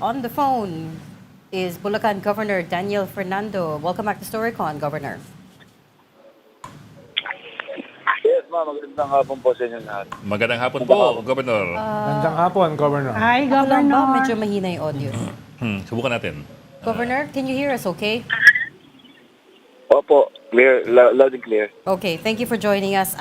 on the phone is Bulacan Governor Daniel Fernando. Welcome back to StoryCon, Governor. Yes, ma'am. Magandang hapon po sa inyo lahat. Magandang hapon po, Governor. Magandang hapon, Governor. Hi, Ako lang ba? Governor. Medyo mahina yung audio. Subukan natin. Governor, can you hear us okay? Opo, clear, loud and clear. Okay, thank you for joining us.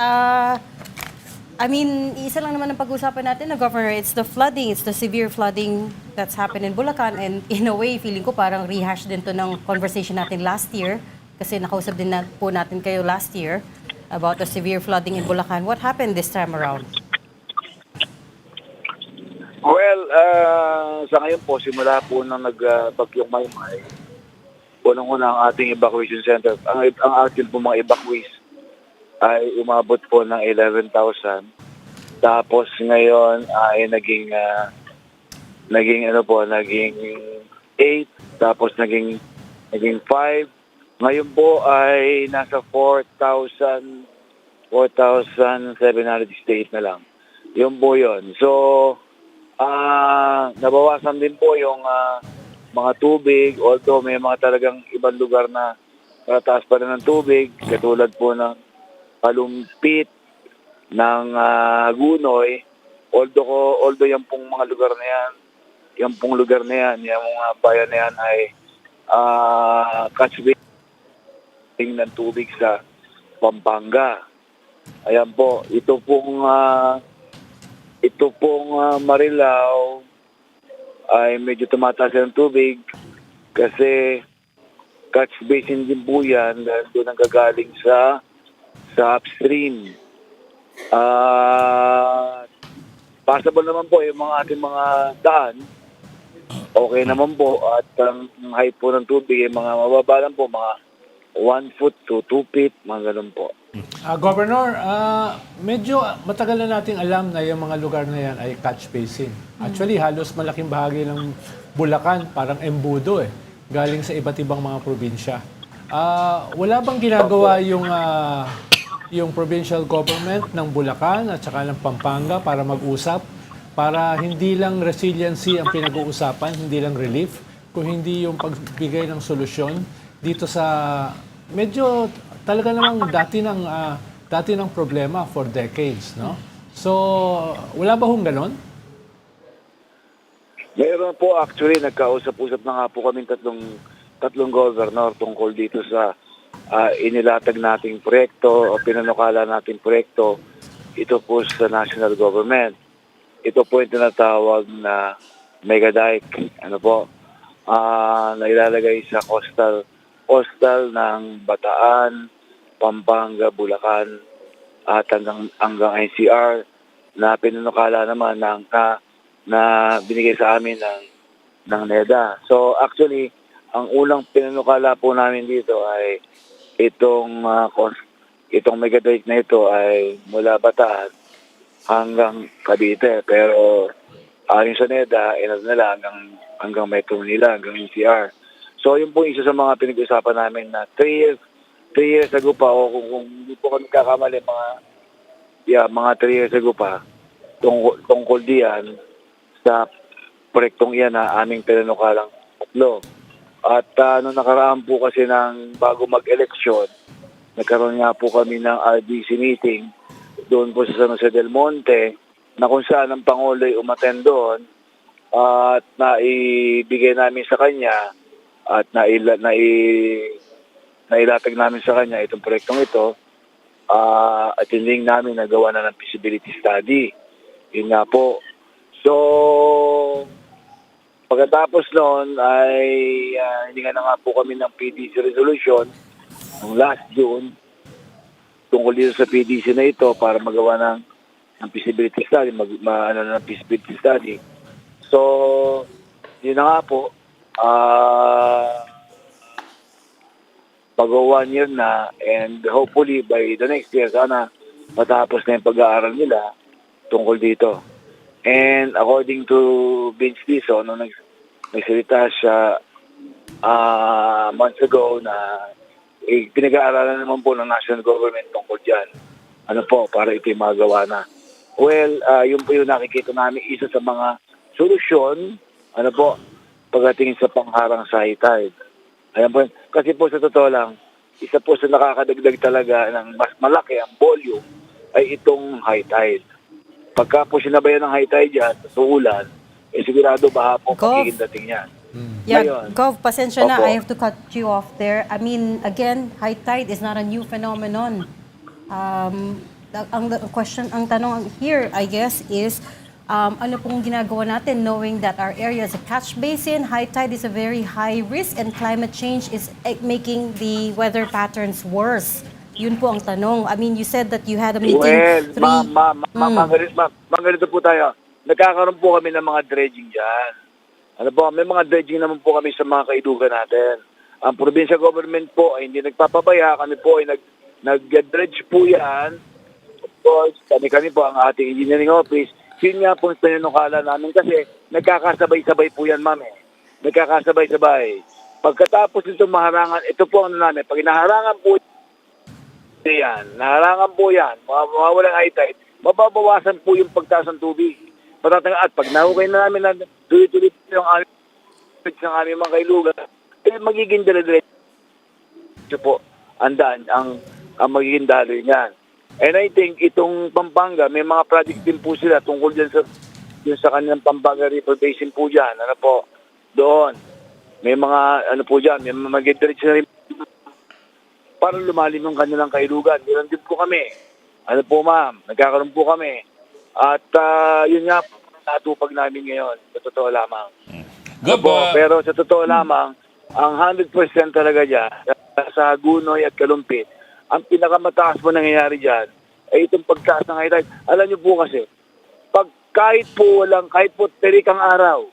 Isa lang naman ang pag-usapan natin na Governor, it's the flooding, it's the severe flooding that's happened in Bulacan, and in a way, feeling ko parang rehash din to ng conversation natin last year kasi nakausap din po natin kayo last year about the severe flooding in Bulacan. What happened this time around? Well, sa ngayon po, simula po nang nagbagyong Maymay, unang-una ang ating evacuation center, ang ating po mga evacuees ay umabot po ng 11,000. Tapos ngayon ay naging 8, tapos naging 5. Ngayon po ay nasa 4,768 na lang. Yun po yun. So, nabawasan din po yung mga tubig, although may mga talagang ibang lugar na mataas pa rin ng tubig, katulad po ng Palumpit, ng Gunoy, although yung pong mga lugar na yan, yung mga bayan na yan ay catchment ng tubig sa Pampanga. Ayan po, ito pong Marilao ay medyo tumataas ng tubig kasi catch basin din po yan dahil doon ang gagaling sa upstream. Possible naman po yung mga ating mga daan. Okay naman po. At ang height po ng tubig ay mga mababa lang po, mga 1 foot to 2 feet, mga ganun po. Governor, medyo matagal na nating alam na yung mga lugar na yan ay catch basin. Actually, halos malaking bahagi ng Bulacan, parang embudo galing sa iba't ibang mga probinsya. Wala bang ginagawa yung provincial government ng Bulacan at saka ng Pampanga para mag-usap, para hindi lang resiliency ang pinag-uusapan, hindi lang relief, kung hindi yung pagbigay ng solusyon dito sa medyo talaga namang dati ng problema for decades, no? So, wala ba hong ganon? Meron po, actually, nagkausap-usap na nga po kaming tatlong governor tungkol dito sa inilatag nating proyekto o pinanukala nating proyekto. Ito po sa national government. Ito po yung tinatawag na mega dike. Na ilalagay sa coastal ng Bataan, Pampanga, Bulacan at hanggang NCR na pinanukala naman na binigay sa amin ng NEDA. So actually, ang unang pinanukala po namin dito ay itong megadike na ito ay mula Bataan hanggang Cavite. Pero ayon sa NEDA, nila hanggang Metro Manila, hanggang NCR. So yun po isa sa mga pinag-usapan namin na 3 years ago pa, o kung hindi po kami kakamali, mga 3 years ago pa, tungkol diyan sa proyektong iyan na aming pinanukalang tatlo. At nung nakaraan po kasi ng bago mag-eleksyon, nagkaroon nga po kami ng RDC meeting doon po sa San Jose del Monte na kung saan ang Pangulo ay umattend doon at naibigay namin sa kanya at nailatag namin sa kanya itong proyektong ito at hindi namin nagawa na ng feasibility study. Yun nga po. So, pagkatapos noon ay hininga na nga po kami ng PDC resolution noong last June tungkol dito sa PDC na ito para magawa ng feasibility study, ng feasibility study. So, yun na nga po, pag-1 year na and hopefully by the next year sana matapos na yung pag-aaral nila tungkol dito. And according to Vince Dizon, nung nagsalita siya months ago na pinag-aaralan naman po ng national government tungkol dyan. Para ito magawa na. Well, yun po yung nakikita namin isa sa mga solusyon pagdating sa pangharang sa high tide. Ayan po, kasi po sa totoo lang, isa po sa nakakadagdag talaga ng mas malaki ang volume ay itong high tide. Pagka po sinabayan ng high tide yan, sa ulan, sigurado baha po Gov. magiging dating yan. Yeah, Ngayon, Gov, pasensya na, Opo. I have to cut you off there. I mean, again, high tide is not a new phenomenon. Ang tanong here, I guess, is ano pong ginagawa natin knowing that our area is a catch basin, high tide is a very high risk, and climate change is making the weather patterns worse. Yun po ang tanong. I mean, you said that you had a meeting ganito po tayo. Nagkakaroon po kami ng mga dredging dyan. Ano po, may mga dredging naman po kami sa mga kaidugan natin. Ang provincial government po ay hindi nagpapabaya. Kami po ay nag-dredge po yan. Of course, kami po ang ating engineering office. Yun nga po ang pinanukala namin kasi nagkakasabay-sabay po yan, ma'am. Nagkakasabay-sabay. Pagkatapos nito maharangan, ito po ang namin. Pag inaharangan po yan, mawawalang high tide, mababawasan po yung pagtaas ng tubig. At pag nahukay na namin na tuloy-tuloy yung aming mga kailugan, magiging dala-diretso po ang daan, ang magiging daloy niyan. And I think itong Pampanga, may mga project din po sila tungkol dyan sa kanilang Pampanga River Basin po dyan. Ano po, doon. May mga, po dyan, may mag-diretso na rin para lumalim yung kanilang kailugan. Yun din po kami. Ano po, ma'am, nagkakaroon po kami. At yun nga, natupag namin ngayon. Sa totoo lamang. Gov, Pero sa totoo lamang, ang 100% talaga dyan, sa Hagunoy at Kalumpit, ang pinakamataas po nangyayari dyan, ay itong pagtaas ng high tide. Alam niyo po kasi, kahit po terikang araw,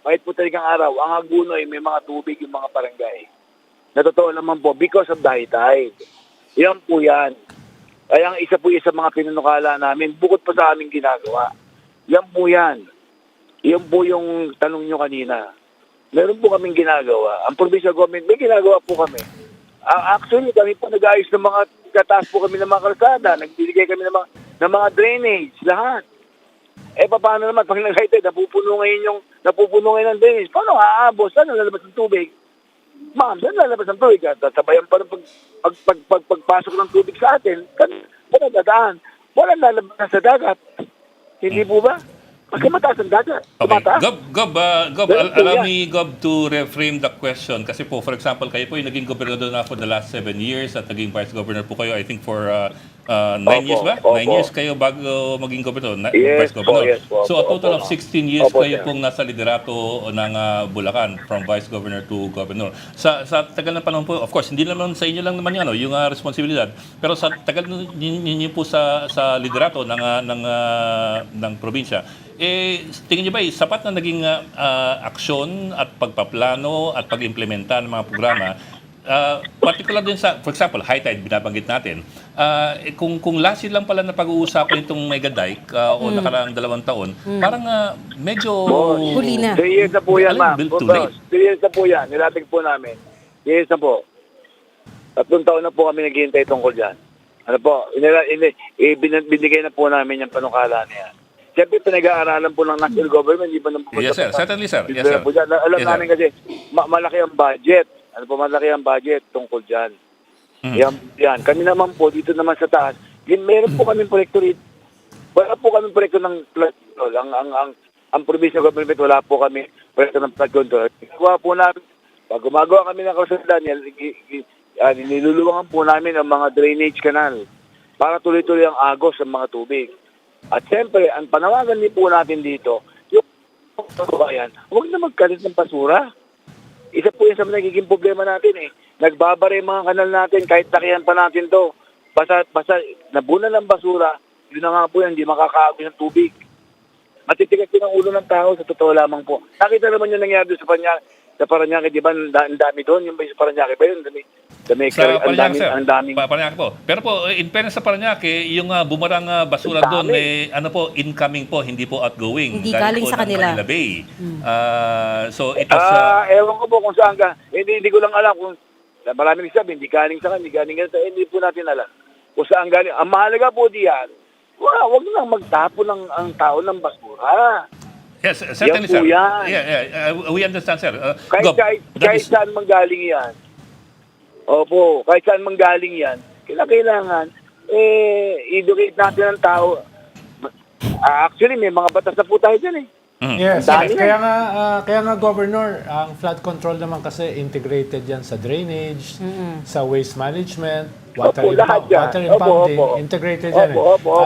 ang Hagunoy may mga tubig yung mga barangay. Na totoo naman po, because of the high tide. Yan po yan. Kaya ang isa po sa mga pinanukala namin, bukod pa sa aming ginagawa. Yan po yan. Yan po yung tanong nyo kanina. Meron po kaming ginagawa. Ang provincial government, may ginagawa po kami. Actually, kami po nag-ayos ng mga, kataas po kami ng mga kalsada, nagbibigay kami ng mga drainage, lahat. Paano naman, pag nag-high tide, napupuno ngayon ng drainage. Paano aabos? Saan lalabas ng tubig? Ma'am, saan lalabas ng tubig? Sabayan pa rin pagpasok ng tubig sa atin. Wala dadaan. Wala lalabas sa dagat. Hindi po ba? Kasi mataas ang dagat. okay. Tumataas. Gov, allow me, Gov, to reframe the question. Kasi po, for example, kayo po yung naging gobernador na for the last 7 years at naging vice governor po kayo, I think, for 9 years ba? 9 years kayo bago maging gobernador, vice governor. So, a total of 16 years kayo pong nasa liderato ng Bulacan, from vice governor to governor. Sa tagal ng panahon po, of course, hindi naman sa inyo lang naman yung responsibilidad. Pero sa tagal ninyo po sa liderato ng probinsya, tingin niyo ba sapat na naging aksyon at pagpaplano at pag-implementa ng mga programa, particular din sa, for example, high tide, binabanggit natin. Kung last year lang pala na pag-uusapan itong Mega Dike o nakaraang 2 taon, parang medyo... huli na. 3 years na po yan, ma'am. Too late. 3 years na po yan. Nilatig po namin. 3 years na po. 3 taon na po kami naghihintay tungkol dyan. Ano po, binigay na po namin yung panukala niya. Siyempre, pinag-aaralan po ng national government, hindi ba nang Yes, sir. Certainly, sir. Yes, sir. Alam Yes, namin sir. kasi, malaki ang budget. Malaki ang budget tungkol dyan. Yan. Kami naman po, dito naman sa taas, meron po kami proyekto rito. Wala po kami proyekto ng flood control. Ang provincial government, wala po kami proyekto ng flood control. Gagawa po namin, pag gumagawa kami ng kasundan, niluluwangan po namin ang mga drainage canal para tuloy-tuloy ang agos ng mga tubig. At siyempre, ang panawagan din po natin dito, yung kabayan, huwag na magkalit ng basura. Isa po yun sa nagiging problema natin eh. Nagbabara yung mga kanal natin, kahit takihan pa natin to. Basta nabunan ng basura, yun na nga po yan, hindi makakaagos ng tubig. Matitigas din ang ulo ng tao, sa totoo lamang po. Nakita naman yung nangyari sa Parañaque, di ba? Ang dami doon, yung sa Parañaque ba yun? Sa Parañaque, sir. Ang daming Parañaque po. Pero po, in fairness sa Parañaque, yung bumarang basura doon, incoming po, hindi po outgoing. Hindi galing po sa ng kanila. Manila Bay. So, it was... ewan ko po kung saan ka. Hindi ko lang alam kung maraming sabi, hindi galing sa kanila, hindi po natin alam kung saan galing. Ang mahalaga po diyan, wag nang magtapo ang tao ng basura. Yes, certainly, Yan po sir. yan. We understand, sir. Kahit saan manggaling yan. Opo, kahit saan manggaling yan, kailangan, educate natin ang tao. Actually, may mga batas na po tayo dyan eh. Yes, Dami na. kaya nga Governor, ang flood control naman kasi integrated yan sa drainage, sa waste management, water Opo, lahat yan. water impounding, Opo. integrated yan eh. Opo.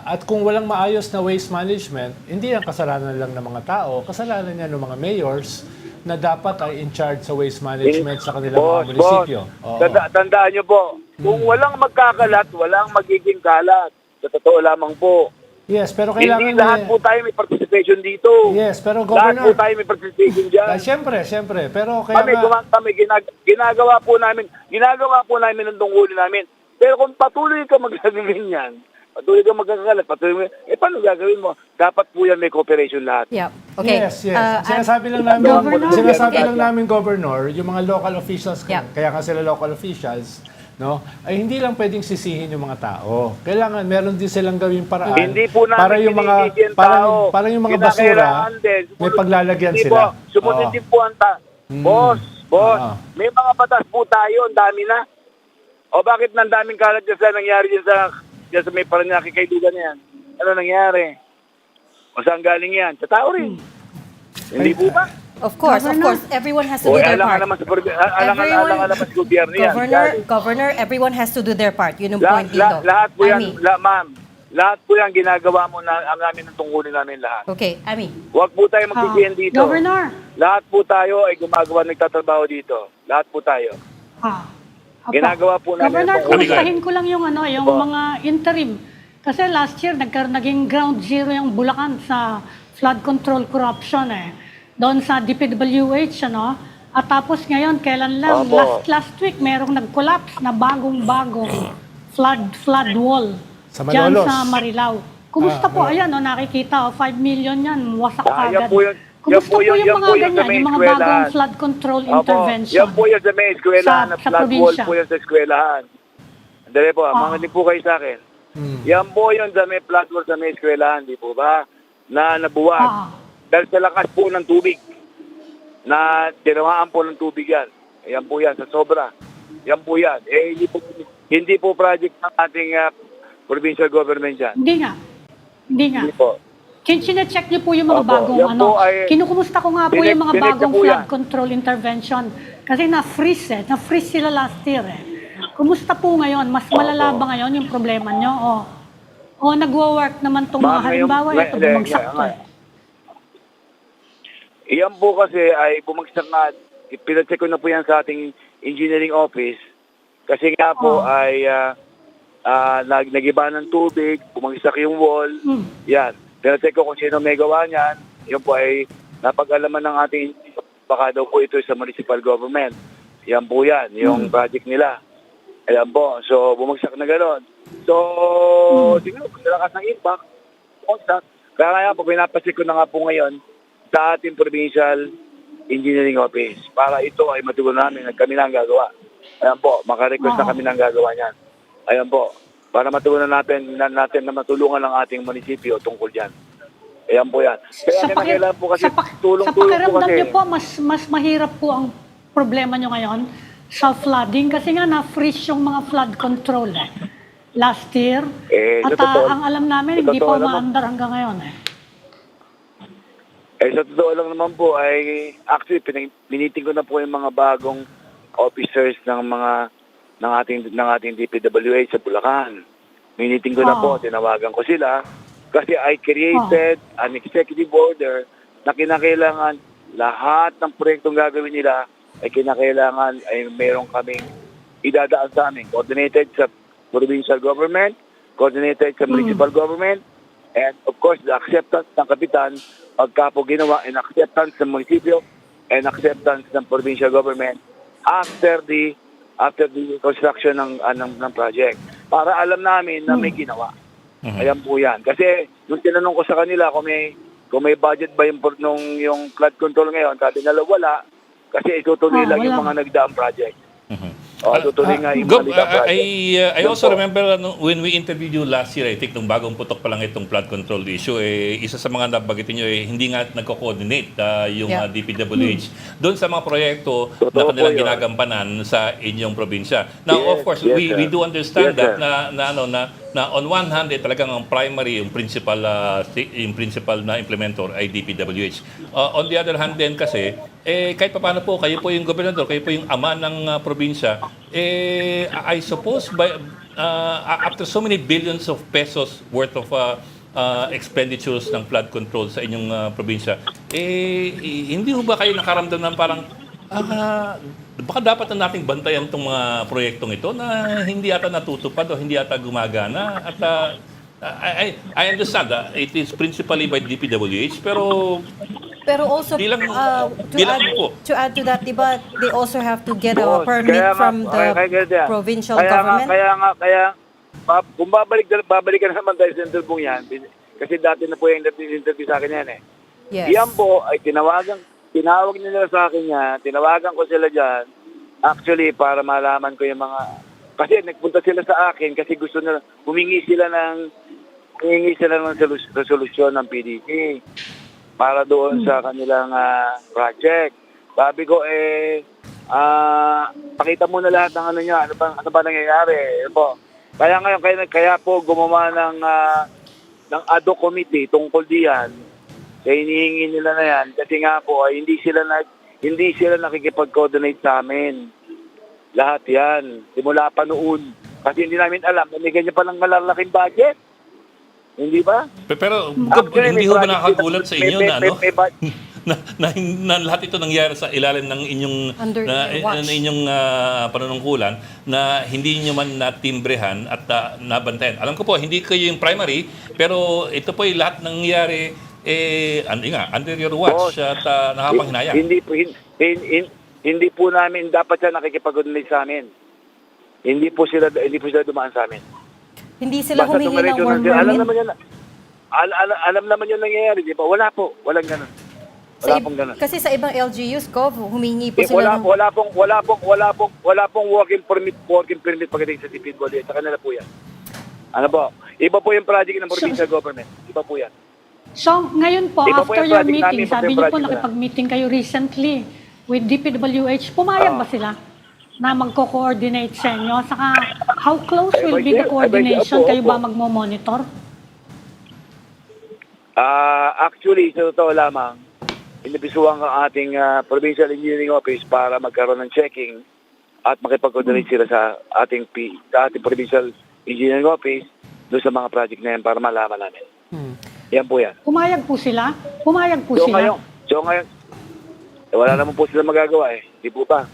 At kung walang maayos na waste management, hindi yan kasalanan lang ng mga tao, kasalanan yan ng mga mayors na dapat ay in charge sa waste management sa kanilang mga munisipyo. Oo. Tandaan nyo po, kung walang magkakalat, walang magiging kalat. Sa totoo lamang po. Yes, pero kailangan Hindi lahat po tayo may participation dito. Yes, pero Lahat Governor, po tayo may participation dyan. Siyempre, pero kaya Ginagawa po namin ang tungkulin namin. Pero kung patuloy ka magagawin yan, patuloy ka magkakalat, paano gagawin mo? Dapat po yan may cooperation lahat. Yeah. Okay. Yes. at- Sinasabi lang namin, Governor, yung mga local officials, Yeah. kaya nga sila local officials, no, ay hindi lang pwedeng sisihin yung mga tao. Kailangan meron din silang gawing paraan Hindi po namin para yung mga sinisisi ang tao. parang yung mga basura Kinakailangan din. may paglalagyan Hindi sila. Po, sumunod Oo. din po ang Boss, Oo. may mga batas po tayo, ang dami na. O bakit nang daming kalat dyan sa nangyari dyan sa may Paranaque kaibigan yan? Ano nangyari? O saan galing yan? Sa tao rin. Hindi po ba? Of course. Everyone has to do O their alang part. naman sa gobyerno yan. Governor, everyone has to do their part. Yun yung point dito. Lahat po yan, Ami. ma'am. Lahat po yan ginagawa mo na ang namin ng tungkulin namin lahat. Okay, Ami. Huwag po tayo magsisiyan dito. Governor. Lahat po tayo ay gumagawa, nagtatrabaho dito. Lahat po tayo. Opo. Ginagawa po namin Governor, ang tungkulin. kumustahin ko lang yung yung Opo. mga interim. Kasi last year naging ground zero yung Bulacan sa flood control corruption doon sa DPWH At tapos ngayon kailan lang Opo. last week merong nag-collapse na bagong flood wall Sa diyan Malolos. sa Marilao. Kumusta po? Ayan, nakikita, 5 million yan, wasak Yan agad. po yun. Kumusta po yung mga yan po yung sa ganyan, may yung mga eskwelahan. bagong flood control Opo, intervention? yan po yan sa may eskwelahan. Sa Flood wall probinsya. po yan sa eskwelahan. Dali po, mga po kayo sa akin. Yan po yun sa may flood wall sa may eskwelahan, di po ba? Na nabuwag. Dahil sa lakas po ng tubig. Na tinamaan po ng tubig yan. Yan po yan, sa sobra. Yan po yan. Hindi po project ng ating provincial government yan. Hindi nga. Hindi po. Sinecheck niyo po yung mga Opo, bagong yan po ay- kinukumusta ko nga po yung mga Sinecheck bagong po yan. flood control intervention. Kasi na-freeze na-freeze sila last year Kumusta po ngayon? Mas malala ba ngayon yung problema niyo? O nagwo-work naman tong mga Ma'am, halimbawa ngayon- ito, bumagsak to Iyan po kasi ay bumagsak nga. Pinacheck ko na po yan sa ating engineering office. Kasi nga po ay nagiba ng tubig, bumagsak yung wall. Yan. Pinacheck ko kung sino may gawa niyan. Yun po ay napag-alaman ng ating baka daw po ito sa municipal government. Yan po yan, yung project nila. Ayan po. So, bumagsak na gano'n. So, siguro, kung nalakas ng impact, bumagsak. Kaya nga po, pinapacheck ko na nga po ngayon sa ating provincial engineering office para ito ay matugunan namin at kami na ang gagawa. Ayan po, makarequest na kami na ang gagawa niyan. Ayan po, para matugunan natin na matulungan ang ating munisipyo tungkol dyan. Ayan po yan. Kaya kailangan po kasi sa tulong-tulong po pakiramdam kasi. niyo po, mas mahirap po ang problema niyo ngayon sa flooding kasi nga na-freeze yung mga flood control last year. At ang alam namin, hindi po maandar hanggang ngayon Sa totoo lang naman po ay actually piniting ko na po yung mga bagong officers ng ating DPWH sa Bulacan. Miniting ko na po, tinawagan ko sila kasi I created an executive order na kinakailangan lahat ng proyektong gagawin nila ay kinakailangan ay meron kaming idadaan sa amin. Coordinated sa provincial government, coordinated sa municipal government, and of course the acceptance ng kapitan pagka po ginawa and acceptance ng munisipyo and acceptance ng provincial government after the construction ng project para alam namin na may ginawa. Ayan po yan. Kasi nung tinanong ko sa kanila kung may budget ba yung flood control ngayon, sabi nila wala kasi itutuloy lang yung mga nagdaang project. tutuloy nga yung Gob, Malita project. I Yun also po. remember when we interviewed you last year, I think nung bagong putok pa lang itong flood control issue, isa sa mga nabagitin nyo, hindi nga nagko-coordinate yung Yeah. DPWH doon sa mga proyekto Totoo na po kanilang yun. ginagampanan sa inyong probinsya. Now, Yes, of course, yes, we sir. do understand Yes, that sir. na on one hand, talagang ang primary, yung principal na implementor ay DPWH. On the other hand din kasi, kahit paano po, kayo po yung gobernador, kayo po yung ama ng probinsya, I suppose after so many billions of pesos worth of expenditures ng flood control sa inyong probinsya, hindi ho ba kayo nakaramdam ng parang baka dapat na nating bantayan itong mga proyektong ito na hindi yata natutupad o hindi yata gumagana at I understand it is principally by DPWH Pero also, Bilang- to, bilang add, po. to add to that, diba, they also have to get a Oo, permit kaya nga- from the kaya ganyan. provincial Kaya government? Kung babalikan naman tayo sa interview yan, kasi dati na po yung interview sa akin yan eh. Yes. Yan po ay tinawag nila sa akin yan, tinawagan ko sila dyan, actually para malaman ko yung mga, kasi nagpunta sila sa akin kasi gusto nila, humingi sila ng resolusyon ng PDP para doon sa kanilang project. Sabi ko pakita mo na lahat ng ano niya, ano ba nangyayari. Ano po. Kaya po gumawa ng ad hoc committee tungkol diyan. Kaya hinihingi nila na yan kasi nga po ay hindi sila nakikipag-coordinate sa amin. Lahat yan. Simula pa noon. Kasi hindi namin alam na may ganyan palang malalaking budget. Hindi ba? pero Gob, Actually, hindi may ho ba project nakakagulat dito- sa inyo may- na may- may- na lahat ito nangyari sa ilalim ng inyong Under your watch. panunungkulan na hindi nyo man natimbrehan at nabantayan. Alam ko po, hindi kayo yung primary, pero ito po yung lahat nangyari under your watch at nakapanghinayang. Hindi po namin dapat siya nakikipag-coordinate sa amin. Hindi po sila dumaan sa amin. Hindi sila Basta humingi ng tumiretso work na sila. Alam permit? naman yun. Alam naman yun nangyayari, di ba? Wala po. Walang ganun. Wala pong ganun. Kasi sa ibang LGUs, Gov, humingi po Wala sila ng... wala pong working permit pagdating sa DPWH. Sa kanila po yan. Ano po? Iba po yung project ng provincial government. Iba po yan. So, ngayon po, Iba po after yung your project meeting, namin, iba po sabi yung niyo po project nila. nakipag-meeting kayo recently with DPWH, pumayag ba sila na magko-coordinate sa inyo? Saka, how close will be the coordination? Kayo ba magmo-monitor? Actually, sa totoo lamang, inibisuhan ang ating Provincial Engineering Office para magkaroon ng checking at makipag-coordinate sila sa ating Provincial Engineering Office doon sa mga project na yan para malaman namin. Yan po yan. Pumayag po sila? Pumayag po So sila? ngayon, wala naman po sila magagawa eh. Di po ba?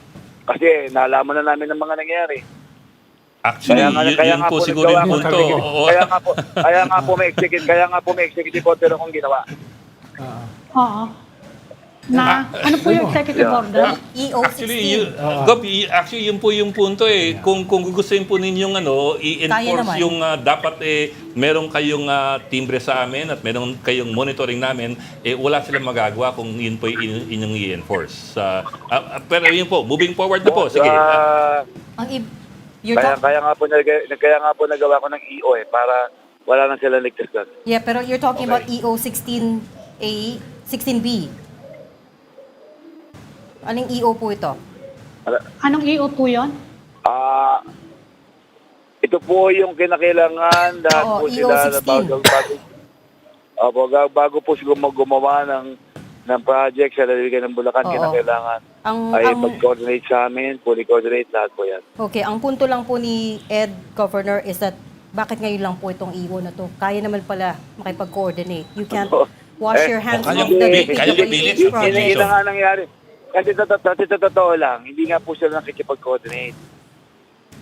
Kasi nalaman na namin ng mga nangyayari. Actually, yun po siguro yung punto. Oo. Kaya nga po may executive order akong ginawa. Oo. Na, ano po yung executive order? Actually, EO16. Gob, actually yun po yung punto eh. Kung gugustuhin po ninyong Kaya i-enforce naman. yung dapat meron kayong timbre sa amin at meron kayong monitoring namin, wala silang magagawa kung yun po inyong i-enforce. Pero yun po, moving forward na po. Sige. You're Kaya nga po nagawa ko ng EO para wala nang sila ligtas doon. Yeah, pero you're talking about Okay. EO16A, 16B. Anong EO po ito? Anong EO po yun? Ito po yung kinakailangan lahat Oo, po sila EO16. bago po siguro gumawa ng project sa lalawigan ng Bulacan, Oo. kinakailangan Ang- ay ang- mag-coordinate sa amin, fully coordinate lahat po yan. Okay, ang punto lang po ni Ed, Governor, is that bakit ngayon lang po itong EO na to? Kaya naman pala makipag-coordinate. You can't wash your hands kaya of the pilit, kaya pilit. DPWH project. Hindi na nga nangyari. Kasi sa totoo lang, hindi nga po sila nakikipag-coordinate.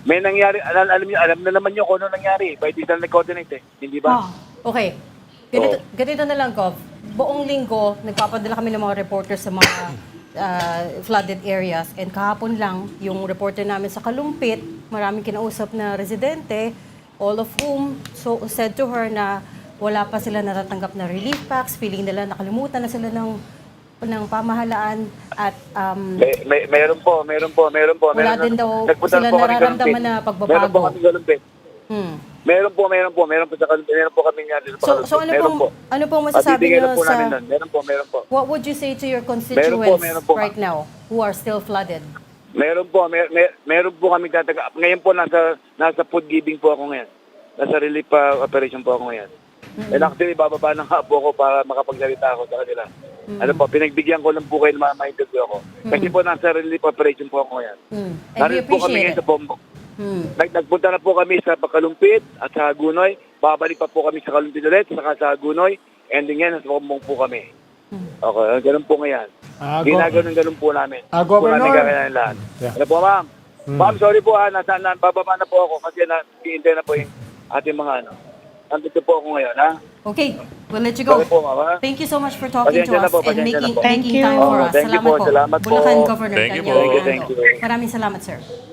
May nangyari, alam na naman nyo kung ano nangyari. By di sila nag-coordinate eh. Hindi ba? Oh. Okay. Ganito na lang, Gov. Buong linggo, nagpapadala kami ng mga reporters sa mga flooded areas. And kahapon lang, yung reporter namin sa Kalumpit, maraming kinausap na residente, all of whom said to her na wala pa sila natatanggap na relief packs, feeling nila nakalimutan na sila ng ng pamahalaan at Meron po. wala din daw Nagpunta sila po kami nararamdaman Galumpit. na Meron po pagbabago. kami Galumpit. Meron po kami nga dito So ano pong masasabi Bibigyan na niyo po namin sa nun. Meron po. what would you say to your constituents Meron po. right now who are still flooded? Meron po kami tataga. Ngayon po nasa food giving po ako ngayon. Nasa relief operation po ako ngayon. And actually, bababa na nga po ako para makapagsalita ako sa kanila. Ano po, pinagbigyan ko lang po kayo na ma-interview ako. Kasi po nasa relief operation po ako ngayon. And we Narin po kami appreciate ngayon it. sa Bombok. Nagpunta na po kami sa Kalumpit at sa Hagunoy. Babalik pa po kami sa Kalumpit ulit, saka sa Hagunoy. Ending yan, nasa Bombong po kami. Okay, ganun po ngayon. Ganun po namin. Governor. Po namin gagawin lahat. Yeah. Ano po, ma'am? Ma'am, sorry po bababa na po ako kasi hihintay na po yung ating mga Nandito po ako ngayon, ha? Okay, we'll let you go. Sorry po, ma'am, ha? Thank you so much for talking to Pasensya na us po, and pasensya na making po. Thank making you. time for us. Thank you po, salamat po. Bulacan Governor Thank you Tanya po. Thank you. Maraming salamat, sir.